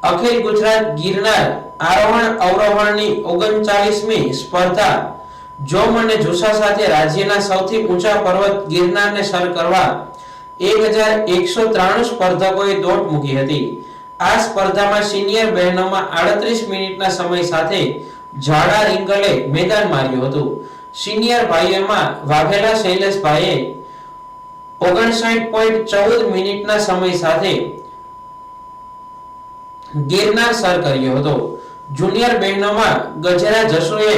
अखिल गुजरात गिरनार आरोहण अवरोहणनी 39મી स्पर्धा જોમ અને જોશા સાથે રાજ્યના સૌથી ઊંચા પર્વત ગિરનારને સર કરવા 1193 સ્પર્ધકોએ દોટ મૂકી હતી। આ સ્પર્ધામાં સિનિયર બહેનોમાં 38 મિનિટના સમય સાથે ઝાડા રિંગલે મેદાન માર્યું હતું। સિનિયર ભાઈઓમાં વાઘેલા શૈલેષભાઈએ 59.14 મિનિટના સમય સાથે गिरनार सर कर्यो हतो। जूनियर बहनों गजरा जसोए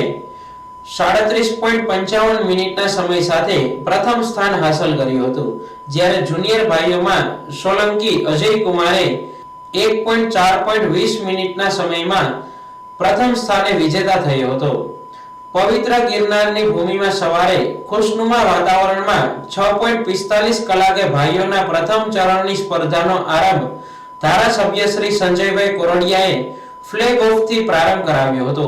37.55 मिनिटना समय साथे प्रथम स्थान हासिल कर्યું હતું, જ્યારે जूनियर भाईओं में सोलंकी अजय कुमारे 1.4.20 मिनिटना समयमां प्रथम स्थाने विजेता थयो હતો। पवित्र गिरनारनी भूमिमां सवारे खुशनुमा वातावरणमां 6.45 कलाके भाईओना प्रथम चरणनी स्पर्धानो आरंभ धारासभ्य श्री संजयभाई कोरडियाए फ्लेग ऑफ थी प्रारंभ कराव्यो हतो।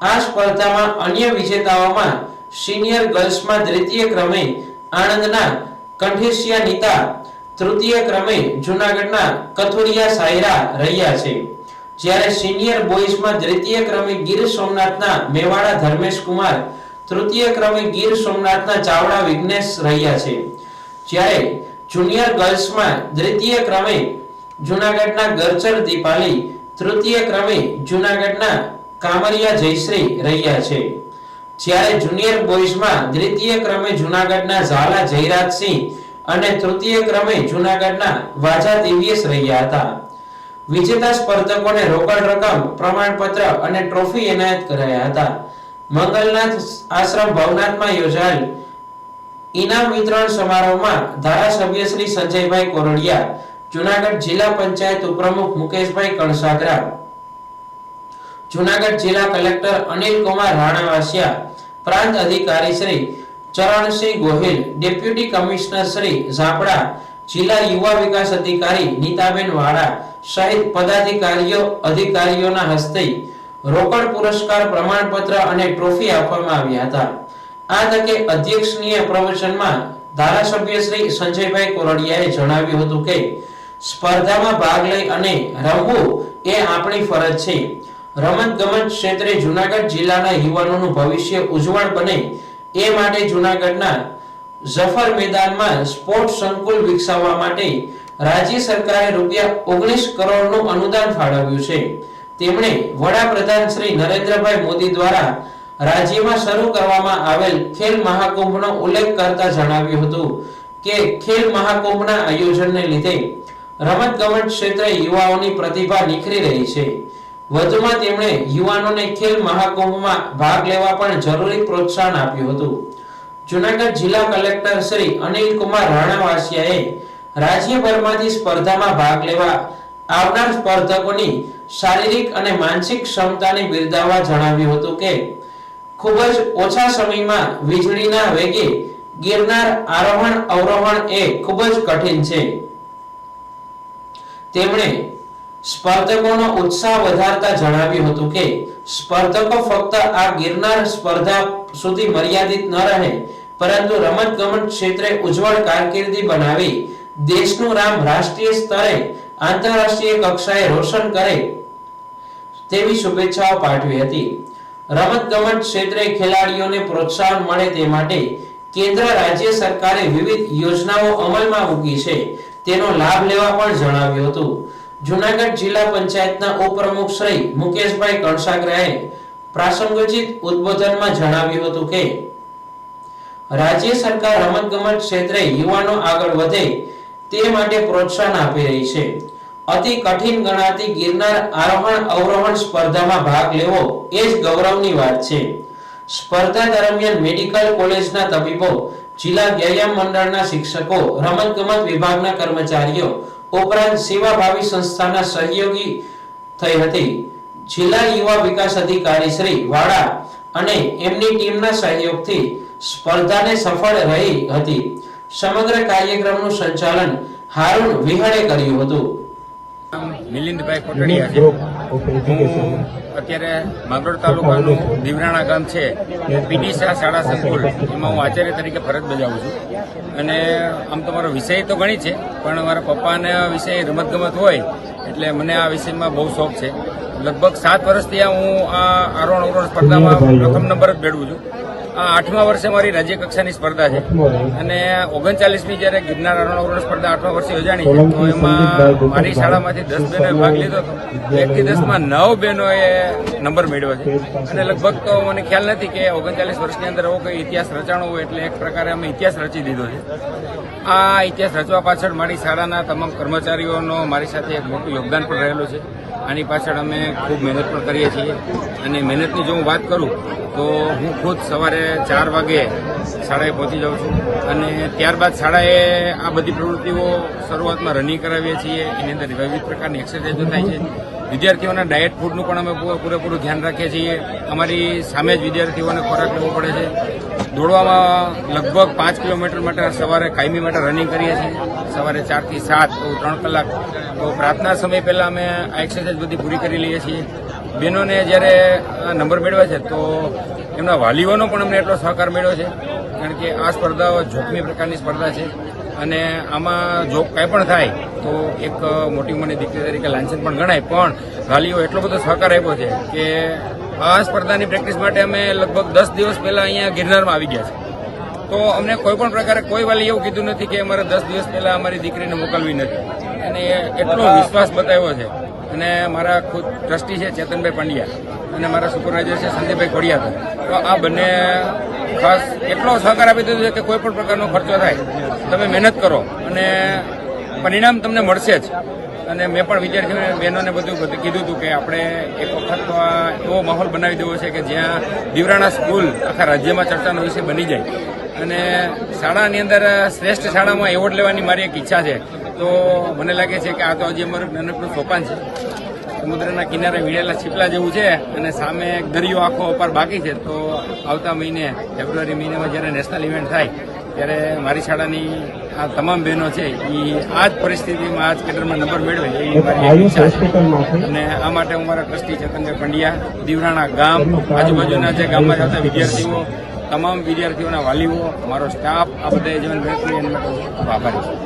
आ स्पर्धामां अन्य विजेताओमां सीनियर गर्ल्स में द्वितीय क्रमे आणंदना कंठेसिया नीता, तृतीय क्रमे जूनागढ़ना कथुरिया सायरा रह्या छे, ज्यारे सीनियर बॉयज में द्वितीय क्रमे गिर सोमनाथना मेवाड़ा धर्मेश कुमार, तृतीय क्रमे गिर सोमनाथना चावड़ा विघ्नेश रह्या छे, ज्यारे जूनियर गर्ल्स में द्वितीय क्रमे जूनागढ़ना गरचर दीपाली, तृतीय क्रमे जूनागढ़ना कामरिया जयश्री रह्या छे, ज्यारे जूनियर बॉयज में द्वितीय क्रमे जूनागढ़ना झाला जयराज सिंह अने तृतीय क्रमे जूनागढ़ना वाजा दिव्येश रह्या हता। विजेता स्पर्धकोने रोकड़ रकम, प्रमाणपत्र अने ट्रॉफी एनायत कराया हता। मंगलनाथ आश्रम भवनाथ में योजाયેલ इनाम वितरण समारोह में धारासभ्य श्री संजयभाई कोरडिया, जूनागढ़ जिला पंचायत उपप्रमुख मुकेशभाई कणसागरा, जूनागढ़ जिला कलेक्टर अनिल कुमार राणावासिया, प्रांत अधिकारी श्री चरण सिंह गोहिल, डेप्यूटी कमिश्नर श्री झापड़ा, जिला युवा विकास अधिकारी नीताबेन वाड़ा सहित पदाधिकारीओ अधिकारीओना हस्ते रोकड़ पुरस्कार, प्रमाणपत्र अने ट्रॉफी आपवामां આવ્યા હતા। આ તકે અધ્યક્ષનીય પ્રવચનમાં ધારાસભ્ય શ્રી સંજયભાઈ કોરડિયાએ જણાવ્યું હતું કે સ્પર્ધામાં ભાગ લઈ અને રમવું એ આપણી ફરજ છે। રમતગમત ક્ષેત્રે જૂનાગઢ જિલ્લાના યુવાનોનું ભવિષ્ય ઉજ્જવળ બને એ માટે જૂનાગઢના જફર મેદાનમાં સ્પોર્ટ્સ સંકુલ વિકસાવવા માટે રાજ્ય સરકારે ₹19 કરોડનું અનુદાન ફાળવ્યું છે। તેમણે વડાપ્રધાન શ્રી નરેન્દ્રભાઈ મોદી દ્વારા રાજ્યમાં શરૂ કરવામાં આવેલ ખેલ મહાકુંભનો ઉલ્લેખ કરતા જણાવ્યું હતું કે ખેલ મહાકુંભના આયોજનને લીધે રમતગમત ક્ષેત્રે યુવાઓની પ્રતિભા નિખરી રહી છે। વધુમાં તેમણે યુવાનોને ખેલ મહાકુંભમાં ભાગ લેવા પણ જરૂરી પ્રોત્સાહન આપ્યું હતું। જૂનાગઢ જિલ્લા કલેક્ટર શ્રી અનિલ કુમાર રાણાવાસિયાએ રાજ્યભરમાંથી સ્પર્ધામાં ભાગ લેવા આવનાર સ્પર્ધકોની શારીરિક અને માનસિક ક્ષમતાને બિરદાવવા જણાવ્યું હતું કે ખૂબ જ ઓછા સમયમાં વીજળીના વેગે गिरनार आरोहण अवरोहण ए खूब ज कठिन छे। तेमणे स्पर्धकोनो उत्साह वधारता जणाव्युं हतुं के स्पर्धको फक्त आ गिरनार स्पर्धा सुधी मर्यादित न रहे, परंतु रमतगमत क्षेत्रे उज्जवल कारकिर्दी बनावी देशनुं नाम राष्ट्रीय स्तरे आंतरराष्ट्रीय कक्षाए रोशन करे तेवी शुभेच्छाओ पाठवी हती। रमतगमत क्षेत्रे खेलाड़ीओने प्रोत्साहन मळे ते माटे केंद्र राज्य सरकारे विविध योजनाओं अमलमां मूकी छे, तेनो लाभ लेवा पण जणाव्युं हतुं। जूनागढ़ जिला पंचायतना उपप्रमुख श्री मुकेशभाई कणसागराए प्रासंगिक उद्बोधनमां जणाव्युं हतुं के राज्य सरकार रमतगमत क्षेत्रे युवानो आगळ वधे ते माटे प्रोत्साहन आपी रही छे। अति कठिन गणाती गिरनार आरोहण अवरोहण स्पर्धामां भाग लेवो ए ज गौरवनी वात छे। स्पर्धा दरमियान मेडिकल कॉलेजना तबीबो, जिला व्यायाम मंडळना शिक्षको, रमतगमत विभागना कर्मचारीओ उपरांत सेवाभावी संस्थाना सहयोगी थई हती। जिला युवा विकास अधिकारी श्री वाड़ा अने एमनी टीमना सहयोगथी स्पर्धाने सफल रही हती। समग्र कार्यक्रमनुं संचालन हारून विहड़े कर्युं हतुं। मिलिंदभाई कोटड़िया है। અત્યારે માંગરોળ તાલુકાનું દીવરાણા ગામ છે, પીડી શાહ શાળા સંકુલ એમાં હું આચાર્ય તરીકે ફરજ બજાવું છું। અને આમ તો મારો વિષય તો ઘણી છે, પણ મારા પપ્પાના વિષય રમતગમત હોય એટલે એટલે મને આ વિષયમાં બહુ શોખ છે. લગભગ 7 વર્ષથી હું આ આરોહણ અવરોહણ સ્પર્ધામાં પ્રથમ નંબર જ મેળવું છું. આ 8મા વર્ષે મારી રાજ્ય કક્ષાની સ્પર્ધા છે અને 39મી જ્યારે ગિરનાર આરોહણ અવરોહણ સ્પર્ધા 8મા વર્ષે યોજાણી છે તો એમાં મારી શાળામાંથી 10 બહેનોએ ભાગ લીધો હતો. 1 થી 10માં 9 બહેનોએ નંબર મેળવ્યો છે અને લગભગ તો મને ખ્યાલ નથી કે 39 વર્ષની અંદર એવો કોઈ ઇતિહાસ રચાણો હોય, એટલે એક પ્રકારે અમે ઇતિહાસ રચી દીધો છે. આ ઇતિહાસ રચવા પાછળ મારી શાળાના તમામ કર્મચારીઓનો મારી સાથે એક મોટું યોગદાન પણ રહેલું છે. આની પાછળ અમે ખૂબ મહેનત પણ કરીએ છીએ અને મહેનતની જો હું વાત કરું તો હું ખુદ સવારે 4 વાગે શાળાએ પહોંચી જાઉં છું અને ત્યારબાદ શાળાએ આ બધી પ્રવૃત્તિઓ શરૂઆતમાં રનિંગ કરાવીએ છીએ. એની અંદર વિવિધ પ્રકારની એક્સરસાઇઝો થાય છે. વિદ્યાર્થીઓના ડાયટ ફૂડનું પણ અમે પૂરેપૂરું ધ્યાન રાખીએ છીએ. અમારી સામે જ વિદ્યાર્થીઓને ખોરાક લેવો પડે છે. દોડવામાં લગભગ 5 કિલોમીટર માટે સવારે કાયમી માટે રનિંગ કરીએ છીએ. સવારે 4 થી 7 તો 3 કલાક. તો પ્રાર્થના સમય પહેલા અમે આ એક્સરસાઇઝ બધી પૂરી કરી લઈએ છીએ. બહેનોને જ્યારે નંબર મેળવે છે તો એમના વાલીઓનો પણ અમને એટલો સહકાર મળ્યો છે, કારણ કે આ સ્પર્ધાઓ જોખમી પ્રકારની સ્પર્ધા છે અને આમાં જો કાંઈ પણ થાય તો એક મોટી ઉંમરની દીકરી તરીકે લાંછન પણ ગણાય. પણ વાલીઓ એટલો બધો સહકાર આપ્યો છે કે આ સ્પર્ધાની પ્રેક્ટિસ માટે અમે લગભગ 10 દિવસ પહેલા અહીંયા ગિરનારમાં આવી ગયા છે. તો અમને કોઈ પણ પ્રકારે કોઈ વાલી એવું કીધું નથી કે અમારે 10 દિવસ પહેલા અમારી દીકરીને મોકલવી નથી અને એટલો વિશ્વાસ બતાવ્યો છે. અને મારા ખુદ ટ્રસ્ટી છે ચેતનભાઈ પંડ્યા અને મારા સુપરવાઇઝર છે સંજયભાઈ ખોડિયાર. તો આ બંને ખાસ એટલો સહકાર આપી દીધો છે કે કોઈ પણ પ્રકારનો ખર્ચો થાય તમે મહેનત કરો અને પરિણામ તમને મળશે જ. અને મેં પણ વિદ્યાર્થીઓને બહેનોને બધું કીધું હતું કે આપણે એક વખત તો આ એવો માહોલ બનાવી દેવો છે કે જ્યાં દીવરાણા સ્કૂલ આખા રાજ્યમાં ચર્ચાનો વિષય બની જાય અને શાળાની અંદર શ્રેષ્ઠ શાળામાં એવોર્ડ લેવાની મારી એક ઈચ્છા છે. તો મને લાગે છે કે આ તો હજી અમારું નાનકડું સોપાન છે. સમુદ્રના કિનારે વીણેલા છીપલા જેવું છે અને સામે દરિયો આખો અપાર બાકી છે. તો આવતા મહિને ફેબ્રુઆરી મહિનામાં જ્યારે નેશનલ ઇવેન્ટ થાય ત્યારે મારી શાળાની આ તમામ બહેનો છે એ આ જ પરિસ્થિતિમાં આ જ કેડરમાં નંબર મેળવે એવી મારી ઈચ્છા છે. અને આ માટે હું મારા ટ્રસ્ટી ચેતનભાઈ પંડ્યા, દીવરાણા ગામ, આજુબાજુના જે ગામમાં રહેતા વિદ્યાર્થીઓ, તમામ વિદ્યાર્થીઓના વાલીઓ, મારો સ્ટાફ, આ બધા જીવન મહેનત એના માટે ખૂબ આભારી છું.